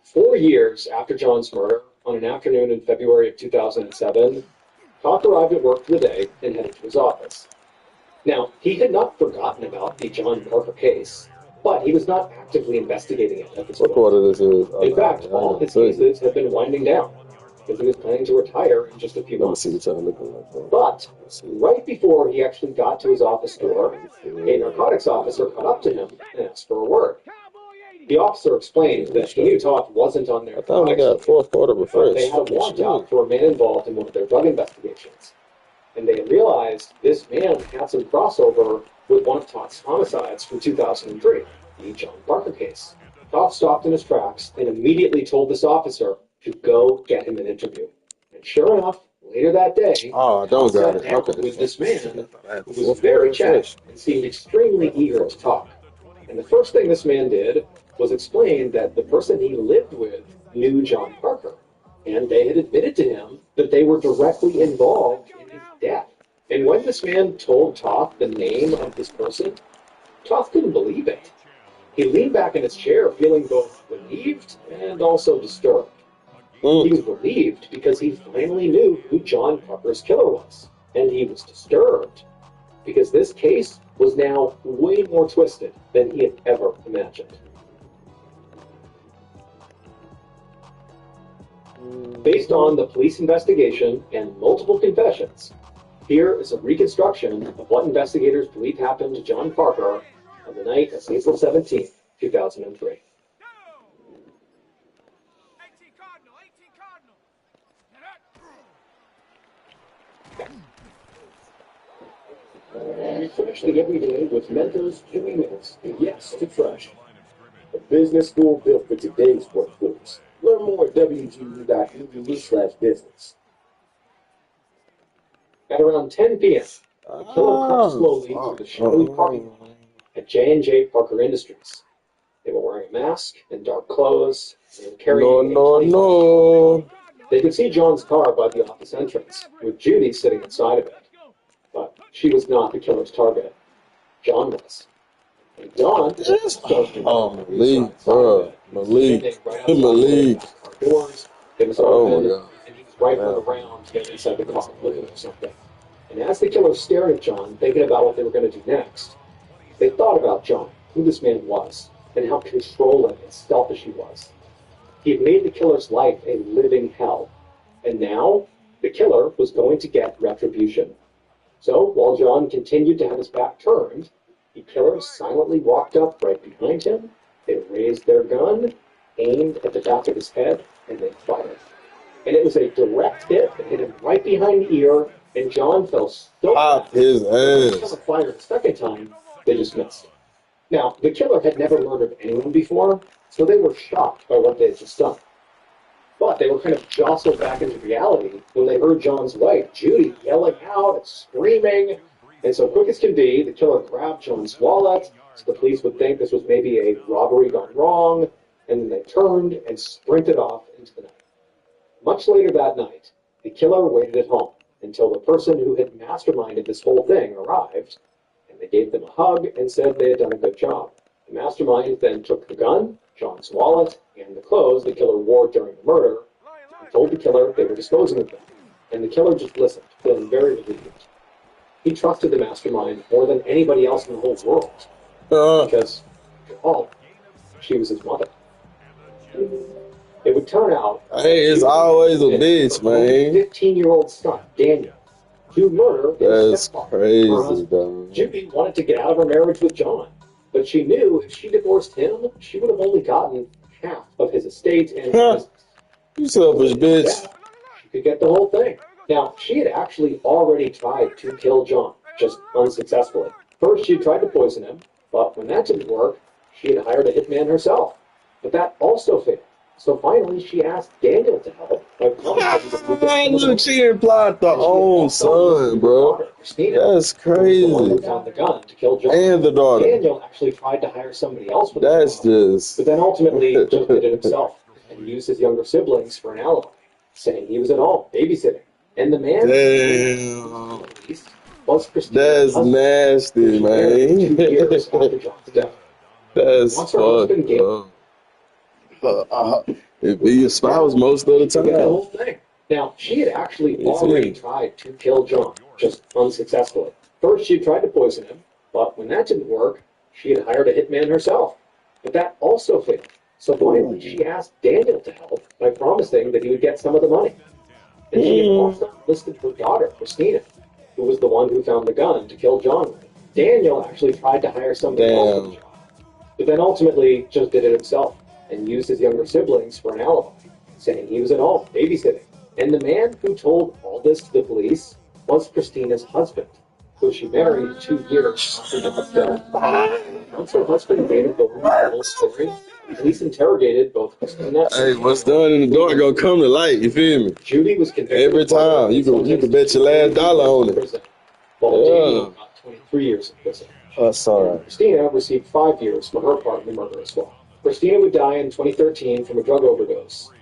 4 years after John's murder, on an afternoon in February of 2007, Toth arrived at work for the day and headed to his office. Now, he had not forgotten about the John Parker case, but he was not actively investigating it at this What point. quarter this is? In fact, all of his cases had been winding down, because he was planning to retire in just a few Let me months. see what y'all looking like. But right before he actually got to his office door, a narcotics officer cut up to him and asked for a word. The officer explained that he knew Toth wasn't on their I thought we got fourth quarter but they refreshed. had a warrant out for a man involved in one of their drug investigations. And they realized this man had some crossover with one of Toth's homicides from 2003, the John Parker case. Toth stopped in his tracks and immediately told this officer to go get him an interview. And sure enough, later that day, Oh, I Toth don't got sat it. down Okay. with this man who was Fourth very quarter chatty refreshed. and seemed extremely eager to talk. And the first thing this man did was explain that the person he lived with knew John Parker, and they had admitted to him that they were directly involved in his death. And when this man told Toth the name of this person, Toth couldn't believe it. He leaned back in his chair, feeling both relieved and also disturbed. He was relieved because he finally knew who John Parker's killer was, and he was disturbed because this case was now way more twisted than he had ever imagined. Based on the police investigation and multiple confessions, here is a reconstruction of what investigators believe happened to John Parker on the night of April 17, 2003. Refresh the everyday with Mentos Chewy Mints. Yes to fresh. A business school built for today's workforce. Learn more at wgu.edu/business. At around 10 p.m., the killer crept slowly through the shadowy parking lot at J&J Parker Industries. They were wearing a mask and dark clothes, and they were carrying a No, 20 no. They could see John's car by the office entrance, with Judy sitting inside of it. But she was not the killer's target. John was. And John Yes. Oh, Malik, standing bro. Malik. right outside Malik. the car doors. It was Oh my open, God. and he was rifling Man. around to get inside the car looking for something. And as the killer stared at John, thinking about what they were going to do next, they thought about John, who this man was, and how controlling and selfish he was. He had made the killer's life a living hell, and now the killer was going to get retribution. So while John continued to have his back turned, the killer silently walked up right behind him. They raised their gun, aimed at the back of his head, and they fired. And it was a direct hit that hit him right behind the ear, and John fell so Pop fast his that when the killer ass. fired a second time, they just missed. Now, the killer had never murdered anyone before, so they were shocked by what they had just done. But they were kind of jostled back into reality when they heard John's wife, Judy, yelling out and screaming. And so, quick as can be, the killer grabbed John's wallet, so the police would think this was maybe a robbery gone wrong, and then they turned and sprinted off into the night. Much later that night, the killer waited at home until the person who had masterminded this whole thing arrived, and they gave them a hug and said they had done a good job. The mastermind then took the gun, John's wallet, and the clothes the killer wore during the murder, and told the killer they were disposing of them. And the killer just listened, feeling very relieved. He trusted the mastermind more than anybody else in the whole world, because, after all, she was his mother. It would turn out Hey, it's always a bitch, man. 15-year-old son, Daniel, to murder his That's stepfather. Her crazy, husband. dog. Judy wanted to get out of her marriage with John, but she knew if she divorced him, she would have only gotten half of his estate and Huh. business. You selfish bitch. Instead, she could get the whole thing. Now, she had actually already tried to kill John, just unsuccessfully. First, she tried to poison him, but when that didn't work, she had hired a hitman herself. But that also failed. So finally, she asked Daniel to help by promising that he would get Hey, some of the look, money. she implied the And she had own also son, listed her bro. daughter, Christina, That's who was the one who crazy. found the gun to kill John. And the daughter. Daniel actually tried to hire somebody else with the That's gun, just. but then ultimately just did it himself and used his younger siblings for an alibi, saying he was at home babysitting. And the man Damn. was Christina's That's husband, who nasty, she married man. 2 years after John's death. That's Once her fucked husband gave up. It be your spouse most of the the whole time. thing. Now, she had actually You already see? tried to kill John, just unsuccessfully. First, she tried to poison him, but when that didn't work, she had hired a hitman herself. But that also failed. So finally, she asked Daniel to help by promising that he would get some of the money. And she had also enlisted her daughter, Christina, who was the one who found the gun to kill John with. Daniel actually tried to hire somebody else for the Damn. job, but then ultimately just did it himself and used his younger siblings for an alibi, saying he was at home babysitting. And the man who told all this to the police was Christina's husband, who she married 2 years after John's death. Once her husband gave the police the whole story, police interrogated both Christina Hey, and what's Daniel. done in the dark gonna come to light, you feel me? Judy was convicted Every of murder time. and You can sentenced bet to your last 33 dollar years on in it. prison, while Daniel got 23 years in prison. That's And alright. Christina received 5 years for her part in the murder as well. Christina would die in 2013 from a drug overdose.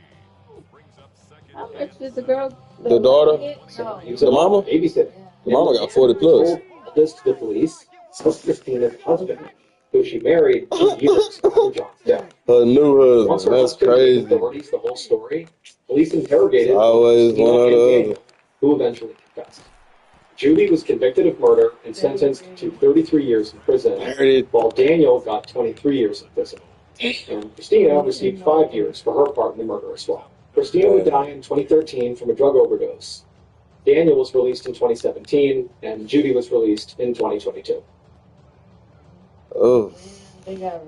How much did the girl, The daughter? No. He was The at home mama? babysitting. The mama And got the 40 man who plus. told all this to the police was Christina's husband, who she married 2 years after John's death. Her new Once husband. her That's husband gave crazy. authorities the whole story, police It's interrogated both always Christina one or and the Daniel, other. who eventually confessed. Judy was convicted of murder and sentenced to 33 years in prison, while Daniel got 23 years in prison. And Christina received 5 years for her part in the murder as well. Christina would die in 2013 from a drug overdose. Daniel was released in 2017, and Judy was released in 2022. Oh, They got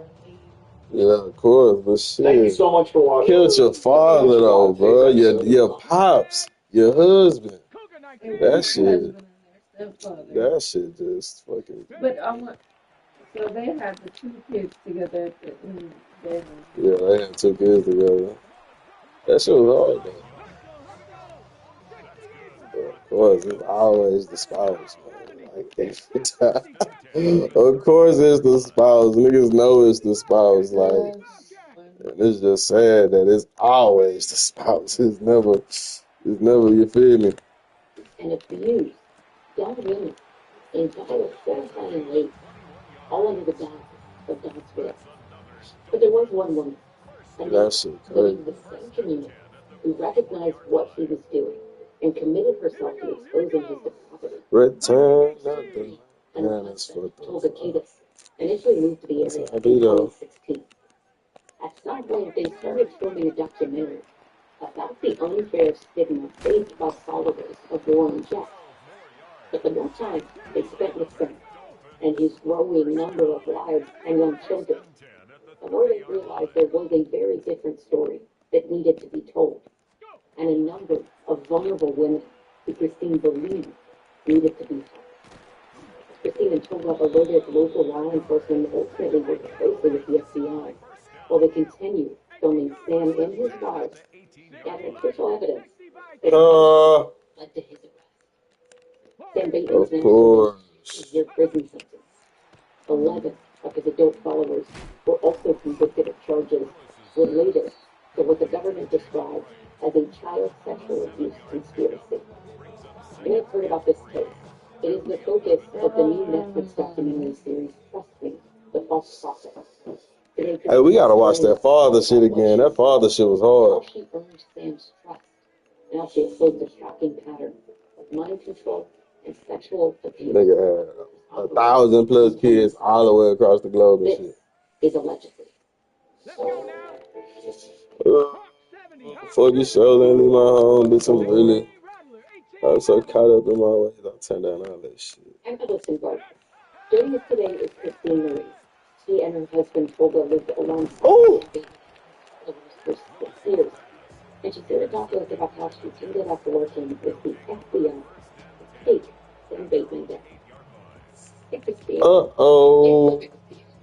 yeah, of course, but Thank you shit. so much for watching. Killed your father though, bro. Your pops, your husband. That shit. That shit just fucking. But I want. So they had the two kids together at the end. Then Yeah, they had 2 kids together. That shit was hard though. But of course, it's always the spouse, man. like every time. Of course, it's the spouse. Niggas know it's the spouse. Like, and it's just sad that it's always the spouse. It's never. You feel me? and abused young women in Dallas, terrifying and late, all under the guise of God's will. But there was one woman, a man That shit living crazy. in the same community, who recognized what he was doing and committed herself to exposing his depravity. Return of the She and her man is husband, for the Tolga Kadis, initially moved to the area in Sabito. 2016. At some point, they started filming a documentary about the unfair stigma faced by followers of Warren Jeffs. But the more time they spent with Sam and his growing number of wives and young children, the more they realized there was a very different story that needed to be told, and a number of vulnerable women who Christine believed needed to be helped. Christine and Toga alerted local law enforcement and ultimately worked closely with the FBI while they continued filming Sam and his wives, gathering crucial evidence that Uh, led to his arrest. Sam Bateman's of now serving a course. 10-year prison sentence. 11 of his adult followers were also convicted of charges related to what the government describes as a child sexual abuse conspiracy. You may have heard about this case. It is the focus of the new Netflix documentary series Trust Me, The False Prophet. Today, Hey, we Christine gotta watch explains that father how shit again. That father shit was how hard. she earned Sam's trust, and how she exposed a shocking pattern of mind control and sexual abuse. Nigga had 1,000 plus kids all the way across the globe and This shit. is allegedly. Before you show them leave my home, did some really. I was so caught up in my ways, I turned down all that shit. I'm Allison Gardner. Joining us today is Christine Marie. She and her husband Tolga lived alongside Oh! Sam Bateman for 6 years. And she's here to talk to us about how she ended up working with the FBI to take Sam Bateman down. Hey, Christine. Uh-oh.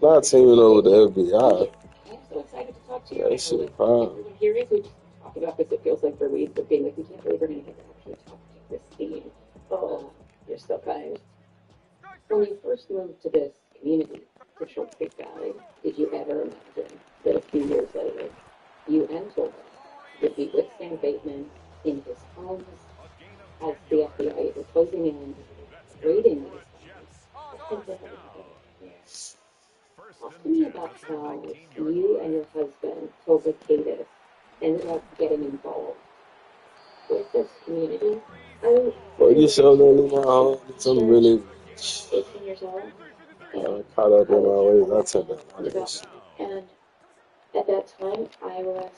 Not teaming over the FBI. I'm so excited to talk to you. That shit fine. Everyone here is. We just talked about this, it feels like for weeks, of being like, we can't believe we're going to get to actually talk to Christine. Oh, you're so kind. When you first moved to this community, to Short Creek Valley, did you ever imagine that a few years later, you and Tolga would be with Sam Bateman in his homes as the FBI is closing in, raiding these homes? Talk to me about how you and your husband, Tolga Kadis, ended up getting involved with this community. Well, you showed them leave my home, did some really. 18 years old. Caught up in my ways, I turned down all that shit. And at that time, I was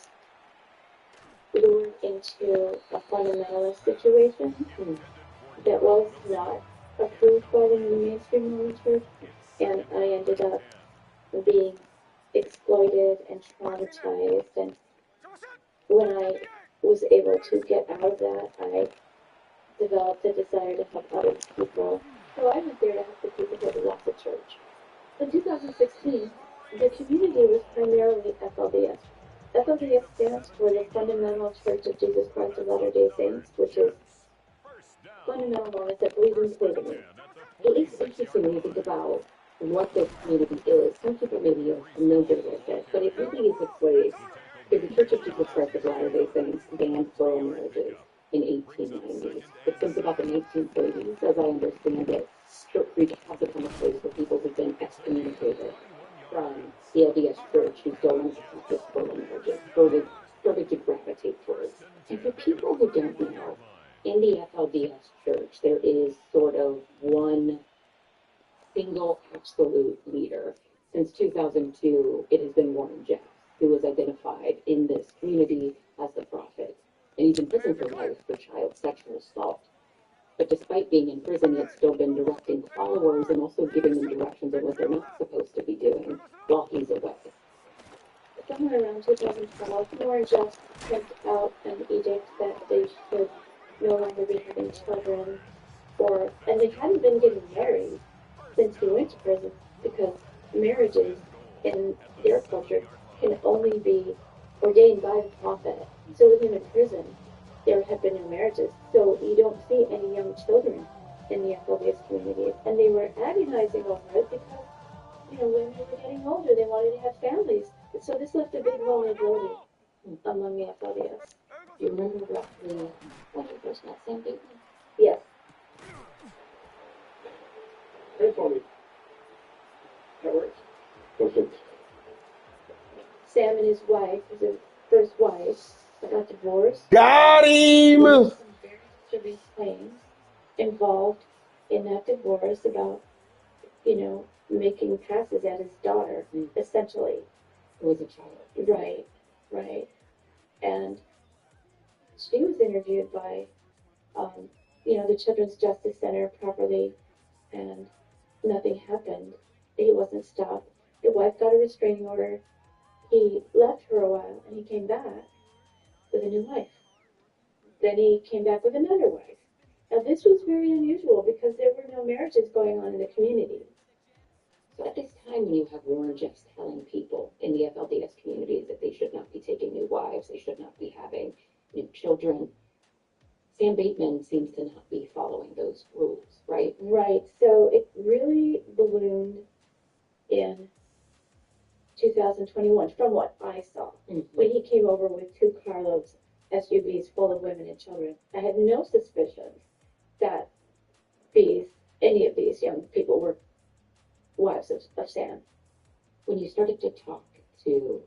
lured into a fundamentalist situation that was not approved by the mainstream knowledge church, and I ended up being exploited and traumatized. And when I was able to get out of that, I developed a desire to help other people. So I was there to help the people who left the church. In 2016, the community was primarily FLDS. FLDS stands for the Fundamental Church of Jesus Christ of Latter-day Saints, which is fundamental knowledge that believes in polygamy. It is interesting when you think about what this community is. Some people maybe are familiar with it, but it really is its ways. Because the Church of Jesus Christ of Latter-day Saints banned plural marriages in 1890s. But since about the 1930s, as I understand it, Short Creek has become a place for people who've been excommunicated from the LDS Church who don't want to practice plural marriages, started to gravitate towards. And for people who don't know, in the FLDS Church, there is sort of one single absolute leader. Since 2002, it has been Warren Jeffs, who was identified in this community as the prophet. And he's in prison for life for child sexual assault. But despite being in prison, he had still been directing followers and also giving them directions on what they're not supposed to be doing while he's away. Somewhere around 2012, Warren Jeffs sent out an edict that they should no longer be having children, and they hadn't been getting married since he went to prison, because marriages in their culture can only be ordained by the prophet. So with him in prison, there had been no marriages. So you don't see any young children in the FLDS community, and they were agonizing over it because, women were getting older, they wanted to have families. So this left a big vulnerability among the FLDS. Do you remember roughly when you first met Sam Bateman? Yes. Very funny. That works. Perfect. Sam and his wife, his first wife, got divorced. Got him! There were some very disturbing claims involved in that divorce about, making passes at his daughter, essentially. Who was a child? Right, right. And she was interviewed by, the Children's Justice Center properly, and nothing happened. He wasn't stopped. The wife got a restraining order. He left for a while, and he came back with a new wife. Then he came back with another wife. Now, this was very unusual because there were no marriages going on in the community. So at this time, when you have Warren Jeffs telling people in the FLDS communities that they should not be taking new wives, they should not be having new children, Sam Bateman seems to not be following those rules, right? Right. So it really ballooned in 2021, from what I saw, when he came over with 2 carloads SUVs full of women and children. I had no suspicion that any of these young people were wives of Sam. When you started to talk to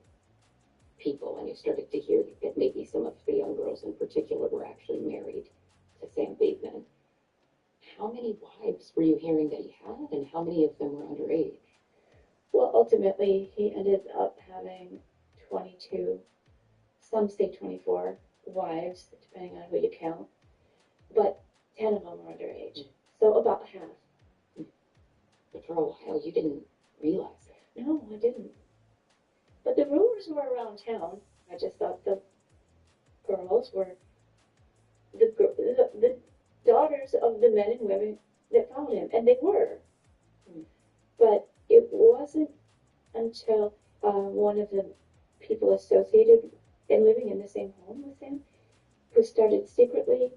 people and you started to hear that maybe some of the young girls in particular were actually married to Sam Bateman, how many wives were you hearing that he had, and how many of them were underage? Well, ultimately, he ended up having 22, some say 24 wives, depending on who you count, but 10 of them were underage, so about half. But for a while, you didn't realize it. No, I didn't. But the rumors were around town. I just thought the girls were the daughters of the men and women that found him, and they were. But it wasn't until one of the people associated and living in the same home with him who started secretly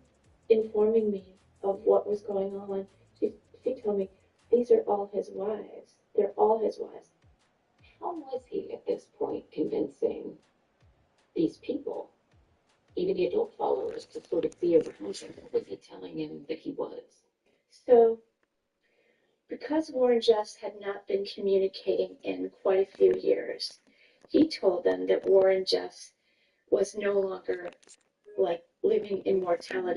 informing me of what was going on. She told me, these are all his wives. They're all his wives. How was he at this point convincing these people, even the adult followers, to sort of be around him? What was he telling him that he was? So, because Warren Jeffs had not been communicating in quite a few years, he told them that Warren Jeffs was no longer like living in mortality